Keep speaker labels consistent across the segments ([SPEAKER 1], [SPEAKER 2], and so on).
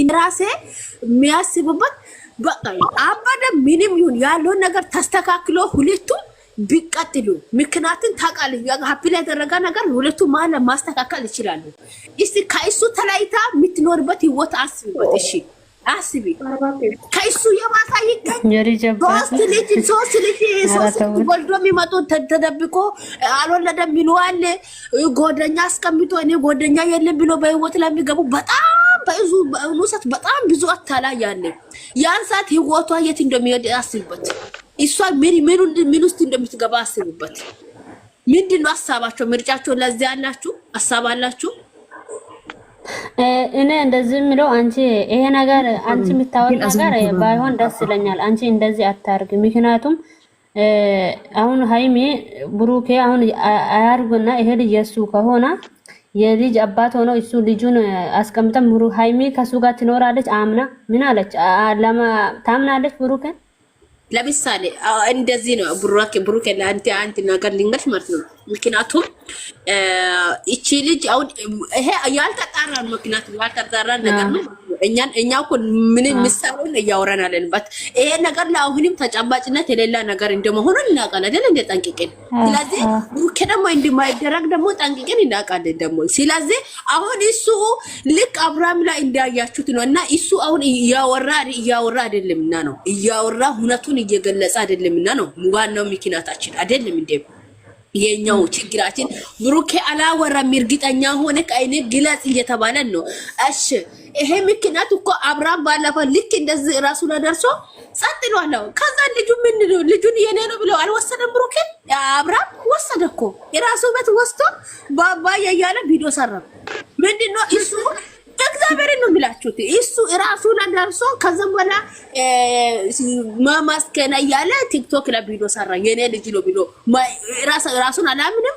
[SPEAKER 1] ኢንራሴ የሚያስብበት በቃ አባደ ምንም ይሁን ያለው ነገር ተስተካክሎ ሁለቱ ቢቀጥሉ ምክንያቱም ታውቃለህ ሀፒ ላይ ያደረጋ ነገር ሁለቱ ማለት ማስተካከል ይችላሉ። እስቲ ከእሱ ተለይታ የምትኖርበት ህይወት አስቢበት። እሺ አስቢ ከእሱ የማታ ይገኝ ሶስት ልጅ ወልዶ የሚመጡ ተደብቆ አልወለደም ይለዋል። ጓደኛ አስቀምጦ እኔ ጓደኛ የለም ብሎ በህይወት ላይ የሚገቡ በጣም በእኑ ሰዓት በጣም ብዙ አታላይ ያለ ያን ሰዓት ህይወቷ የት እንደሚሄድ አስቢበት። እሷ ምን ውስጥ እንደምትገባ አስቡበት። ምንድነው ሐሳባቸው ምርጫቸው? ለዚህ ያላችሁ ሐሳብ አላችሁ?
[SPEAKER 2] እኔ እንደዚህ ምለው አንቺ ይሄ ነገር አንቺ የምታወቅ ነገር ባይሆን ደስ ይለኛል። አንቺ እንደዚህ አታርግ። ምክንያቱም አሁን ሃይሚ ብሩኬ አሁን አያርጉና ይሄ ልጅ የሱ ከሆነ የልጅ አባት ሆኖ እሱ ልጁን አስቀምጠን ብሩ ሃይሚ ከሱ ጋር ትኖራለች። አምና ምን አለች? ታምናለች ብሩኬን
[SPEAKER 1] ለምሳሌ እንደዚህ ነው ብሩኬ ለአንተ ነገር ልንገርሽ ማለት ነው። ምክንያቱም እቺ ልጅ አሁን ይሄ ያልተጣራ ምክንያቱም ያልተጣራ ነገር ነው። እኛ እኮ ምን ምሳሌውን እያወራን አለንበት ይሄ ነገር ለአሁንም ተጨባጭነት የሌላ ነገር እንደመሆኑ እናውቃለን አይደል? እንደ ጠንቅቀን ስለዚህ ብሩኬ ደግሞ እንደማይደረግ ደግሞ ጠንቅቀን እናውቃለን ደግሞ። ስለዚህ አሁን እሱ ልክ አብርሃም ላይ እንዳያችሁት ነው እና እሱ አሁን እያወራ አይደለምና ነው እያወራ ሁነቱን እየገለጸ አይደለምና ነው ዋናው ምክንያታችን አይደለም እንዴ? የኛው ችግራችን ብሩኬ አላወራም እርግጠኛ ሆነ ከአይኔ ግለጽ እየተባለ ነው። እሺ ይሄ ምክንያት እኮ አብርሃም ባለፈው ልክ እንደዚህ ራሱ ለደርሶ ጸጥ ይሏል። ከዛ ልጁ ምን ነው ልጁን የኔ ነው ብለው አልወሰደም። ብሩኬ አብርሃም ወሰደ እኮ የራሱ ቤት ወስዶ ባባ ያያለ ቪዲዮ ሰራ። ምንድነው እሱ እግዚአብሔርን ነው የሚላችሁት። እሱ ራሱ ለደርሶ ከዛም በኋላ ማማስከና ያለ ቲክቶክ ላይ ቪዲዮ ሰራ። የኔ ልጅ ነው ብሎ ራሱን አላምንም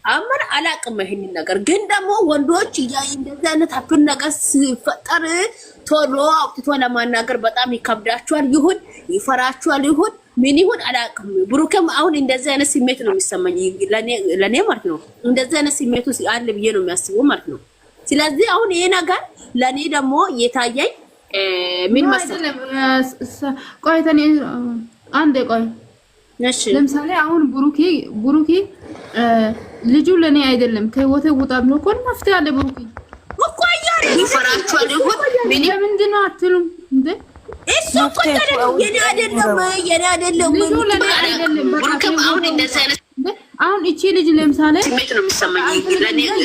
[SPEAKER 1] አመር አላቅም። ይሄን ነገር ግን ደግሞ ወንዶች እንደዚህ አይነት አፍን ነገር ሲፈጠር ቶሎ አውጥቶ ለማናገር በጣም ይከብዳቸዋል። ይሁን ይፈራቸዋል። ይሁን ምን ይሁን አላቅም። ብሩክም አሁን እንደዚህ አይነት ስሜት ነው የሚሰማኝ ለኔ ማለት ነው። እንደዚህ አይነት ስሜቱ አለ ብዬ ነው የሚያስበው ማለት ነው። ስለዚህ አሁን ይሄ ነገር ለኔ ደግሞ የታየኝ ምን መሰለህ?
[SPEAKER 3] ቆይ ተኔ አንዴ ቆይ
[SPEAKER 1] እሺ
[SPEAKER 3] ለምሳሌ አሁን ብሩኬ ልጁ ለኔ አይደለም ከህይወቴ ውጣ ብሎ እኮ መፍትሄ አለ። ብሩኬ
[SPEAKER 1] እኮ ያረ ይፈራቸዋል። ይሁን ምን
[SPEAKER 3] ምንድነው አትሉም እንዴ?
[SPEAKER 1] እሱ እኮ የኔ አይደለም
[SPEAKER 3] ልጁ ለኔ አይደለም።
[SPEAKER 1] ብሩክም አሁን እንደዚህ አይነት
[SPEAKER 3] አሁን እቺ ልጅ ለምሳሌ
[SPEAKER 1] ስሜት ነው የሚሰማኝ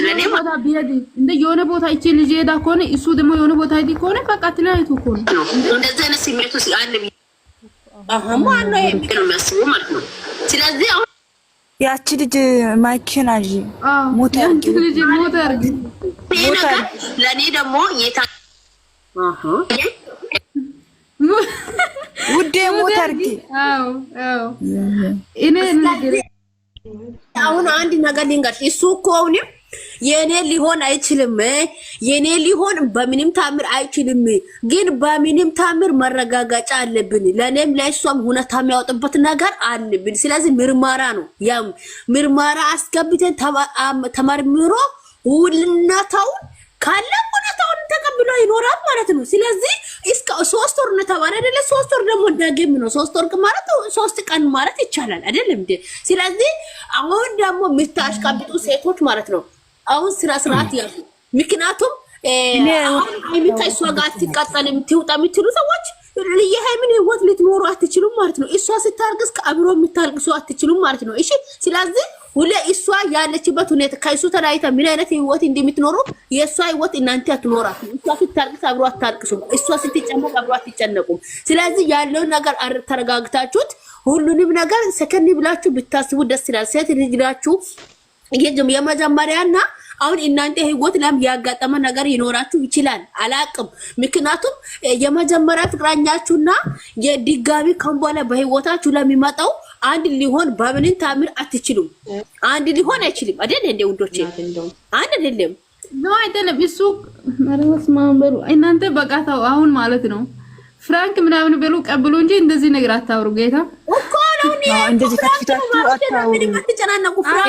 [SPEAKER 1] ለኔ
[SPEAKER 3] ቦታ ቢሄድ እንደ የሆነ ቦታ እቺ ልጅ ሄዳ ከሆነ እሱ ደግሞ የሆነ ቦታ ሄዲ ከሆነ በቃ ትላይቱ እኮ ነው።
[SPEAKER 1] እንደዚህ አይነት ስሜቱ አለ ማን ነው የሚያስበው ማለት ነው። ስለዚህ አሁን
[SPEAKER 4] ያቺ ልጅ ማይክን አጂ
[SPEAKER 3] ሞተር
[SPEAKER 1] ለኔ ደግሞ
[SPEAKER 4] ውዴ ሞተር
[SPEAKER 1] አሁን አንድ ነገር ልንገርሽ። እሱ እኮ አሁንም የኔ ሊሆን አይችልም። የኔ ሊሆን በምንም ታምር አይችልም። ግን በምንም ታምር መረጋጋጫ አለብን። ለኔም ለእሷም ሁኔታ የሚያወጣበት ነገር አለብን። ስለዚህ ምርመራ ነው። ያም ምርመራ አስገብተን ተመርምሮ ሁለታውን ካለ ሁኔታውን ተቀብሎ ይኖራል ማለት ነው። ስለዚህ እስከ 3 ወር ነው ተባለ አይደለ? 3 ወር ደግሞ ዳግም ነው። 3 ወር ማለት 3 ቀን ማለት ይቻላል አይደለም እንዴ? ስለዚህ አሁን ደግሞ ምታሽቃብጡ ሴቶች ማለት ነው አሁን ስርዓት ያዙ። ምክንያቱም አይሚታ እሷ ጋር ትቀጠልም ትውጣ የምትሉ ሰዎች የሃይምን ህይወት ልትኖሩ አትችሉም ማለት ነው። እሷ ስታርግስ ከአብሮ የምታርግሱ አትችሉም ማለት ነው። እሺ ስለዚህ ሁሌ እሷ ያለችበት ሁኔታ ከእሱ ተለያይታ ምን አይነት ህይወት እንደምትኖሩ የእሷ ህይወት እናንተ አትኖራችሁ። እሷ ስታርግስ አብሮ አታርግሱም። እሷ ስትጨነቅ አብሮ አትጨነቁም። ስለዚህ ያለው ነገር ተረጋግታችሁት ሁሉንም ነገር ሰከን ብላችሁ ብታስቡ ደስ ይላል። ሴት ልጅ ናችሁ የመጀመሪያና አሁን እናንተ ህይወት ለም ያጋጠመ ነገር ይኖራችሁ ይችላል አላቅም። ምክንያቱም የመጀመሪያ ፍቅረኛችሁና የድጋሚ ከንበለ በህይወታችሁ ለሚመጣው አንድ ሊሆን በምንም ታምር አትችሉም። አንድ ሊሆን አይችልም አይደል እንዴ ውዶቼ? አንድ አይደለም
[SPEAKER 3] ነው አይደለም። እሱ ማረስ ማንበሩ እናንተ በቃታው አሁን ማለት ነው ፍራንክ ምናምን በሉ ቀብሉ እንጂ እንደዚህ ነገር አታውሩ። ጌታ
[SPEAKER 1] እኮ
[SPEAKER 4] እንደዚህ ከፍታችሁ አታውሩ።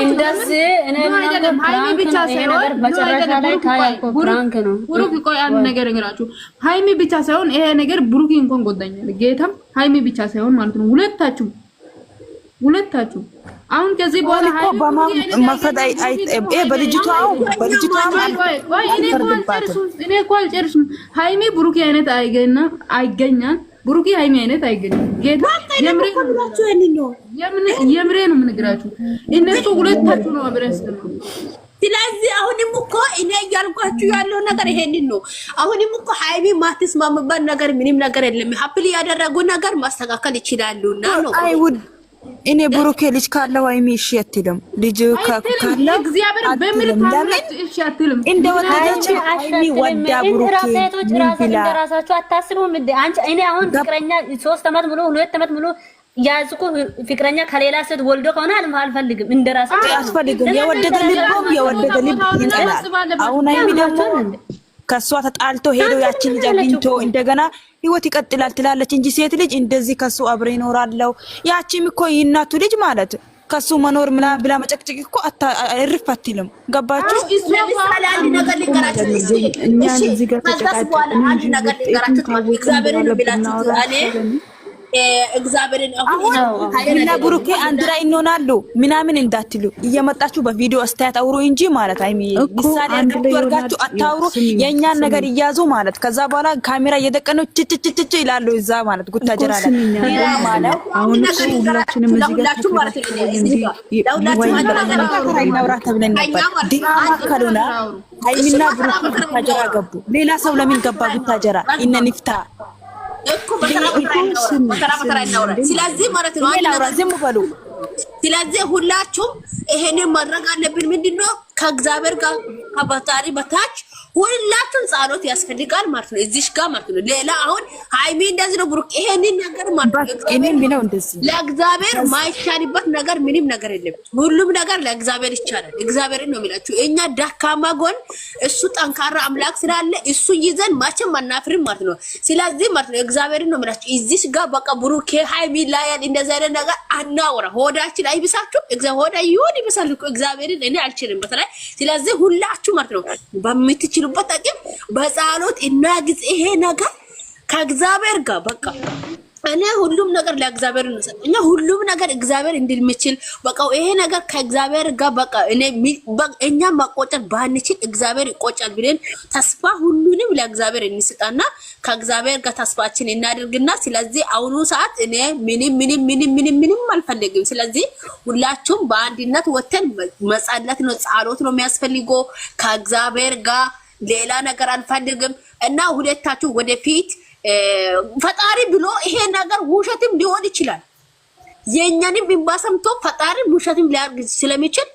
[SPEAKER 2] እንደዚህ እኔ ምናምን ፕራንክ ነው ይሄ ነገር መጨረሻ ላይ ታያልኩ ፕራንክ ነው።
[SPEAKER 3] ብሩክ ቆይ አንድ ነገር እግራችሁ ሃይሚ ብቻ ሳይሆን ይሄ ነገር ብሩክ እንኳን ጎዳኛል። ጌታም ሃይሚ ብቻ ሳይሆን ማለት ነው ሁለታችሁ አሁን ከዚህ በኋላ ሃይሚ
[SPEAKER 4] መፈት አይ በልጅቷ
[SPEAKER 3] እኔ እኮ አልጨርስም። ሃይሚ ብሩክ አይነት አይገኛል ብሩክ ሃይሚ አይነት አይገኛል። ጌታ የምሬ ነው የምነግራችሁ። እነሱ ሁለታችሁ ነው አብረን ነው።
[SPEAKER 1] ስለዚህ አሁንም እኮ እኔ እያልኳችሁ ያለው ነገር ይሄንን ነው። አሁንም እኮ ሃይሚ ማትስማምበት ነገር ምንም ነገር የለም። ሀፕሊ ያደረጉ ነገር ማስተካከል ይችላሉና ነው።
[SPEAKER 4] አይውድ እኔ ብሩኬ ልጅ ካለው ሃይሚ እሺ አትልም። ልጅ ካለ
[SPEAKER 3] እግዚአብሔር በምርታለት እሺ አትልም።
[SPEAKER 4] እንደወደደች ሃይሚ ወዳ ብሩኬ
[SPEAKER 2] እንደራሳችሁ አታስቡም እንዴ? አንቺ እኔ አሁን ፍቅረኛ 3 አመት ሙሉ 2 አመት ሙሉ ያዝኩ ፍቅረኛ ከሌላ ሴት ወልዶ ከሆነ አልፈልግም። እንደራሳችሁ
[SPEAKER 4] አስፈልግም። የወደደ ልብ ይንጠላል። አሁን ሃይሚ ደግሞ ከሷ ተጣልቶ ሄዶ ያቺን ልጅ አግኝቶ እንደገና ህይወት ይቀጥላል ትላለች እንጂ ሴት ልጅ እንደዚህ ከሱ አብሬ ይኖራለው ያቺም እኮ ይናቱ ልጅ ማለት ከሱ መኖር ምላ ብላ መጨቅጨቅ እኮ እርፍ አትልም። ገባችሁ?
[SPEAKER 1] አንድ ነገር ሊቀራችሁ እሺ ከዛስ በኋላ አንድ ነገር ሊቀራችሁ እግዚአብሔርን ብላችሁ አለ እግዚአብሔርን አሁን
[SPEAKER 4] ሃይሚና ብሩኬ አንድ ላይ እንሆናሉ ምናምን እንዳትሉ እየመጣችሁ በቪዲዮ አስተያየት አውሩ እንጂ ማለት ሃይሚ ምሳሌ አድርጋችሁ አታውሩ። የኛን ነገር እያዙ ማለት ከዛ በኋላ ካሜራ እየደቀኑ ጭጭጭጭ ይላሉ እዛ ማለት ጉታጀራ ላይ ማለት
[SPEAKER 3] አሁን ሁላችንም እዚህ ጋር
[SPEAKER 4] ተብለና ሃይሚና ብሩኬ ጉታጀራ ገቡ። ሌላ ሰው ለምን ገባ ጉታጀራ? እነ ንፍታ
[SPEAKER 1] እኮ በተራ እናውራ። ስለዚህ ማለት ነው
[SPEAKER 4] ዝም በሉ።
[SPEAKER 1] ስለዚህ ሁላችሁም ይሄንን ማድረግ አለብን። ምንድነው ከእግዚአብሔር ጋር ከፈጣሪ በታች ሁላችሁም ጸሎት ያስፈልጋል ማለት ነው። እዚሽ ጋር ማለት ነው። ሌላ አሁን ሃይሚ እንደዚህ ነው ብሩክ ይሄንን ነገር ማለት ነው።
[SPEAKER 4] እኔም ቢነው እንደዚህ
[SPEAKER 1] ለእግዚአብሔር ማይቻልበት ነገር ምንም ነገር የለም። ሁሉም ነገር ለእግዚአብሔር ይቻላል። እግዚአብሔርን ነው የሚላችሁ። እኛ ደካማ ጎን እሱ ጠንካራ አምላክ ስላለ እሱ ይዘን ማቸም አናፍርም ማለት ነው። ስለዚህ ማለት ነው እግዚአብሔርን ነው የሚላችሁ። እዚሽ ጋር በቃ ብሩክ ሃይሚ ላይ እንደዛ አይነት ነገር አናወራ። ሆዳችን አይብሳችሁ። እግዚአብሔር ሆዳ ይሁን ይብሳል እኮ እግዚአብሔርን እኔ አልችልም በተለይ። ስለዚህ ሁላችሁ ማለት ነው በምትችሉበት አቅም በጸሎት እናግዝ። ይሄ ነገር ከእግዚአብሔር ጋር በቃ እኔ ሁሉም ነገር ለእግዚአብሔር ነው ሰጠኝ። እኛ ሁሉም ነገር እግዚአብሔር እንድልምችል በቃ ይሄ ነገር ከእግዚአብሔር ጋር በቃ እኛ ማቆጨት ባንችል እግዚአብሔር ይቆጫል ብለን ተስፋ ሁሉንም ለእግዚአብሔር እንስጣና ከእግዚአብሔር ጋር ተስፋችን እናድርግና ስለዚህ አሁኑ ሰዓት እኔ ምንም አልፈልግም። ስለዚህ ሁላችሁም በአንድነት ወተን መጸለት ነው ጸሎት ነው የሚያስፈልገው ከእግዚአብሔር ጋር ሌላ ነገር አንፈልግም እና ሁለታችሁ ወደፊት ፈጣሪ ብሎ ይሄ ነገር ውሸትም ሊሆን ይችላል። የኛንም ቢባሰምቶ ፈጣሪ ውሸትም ሊያርግ ስለሚችል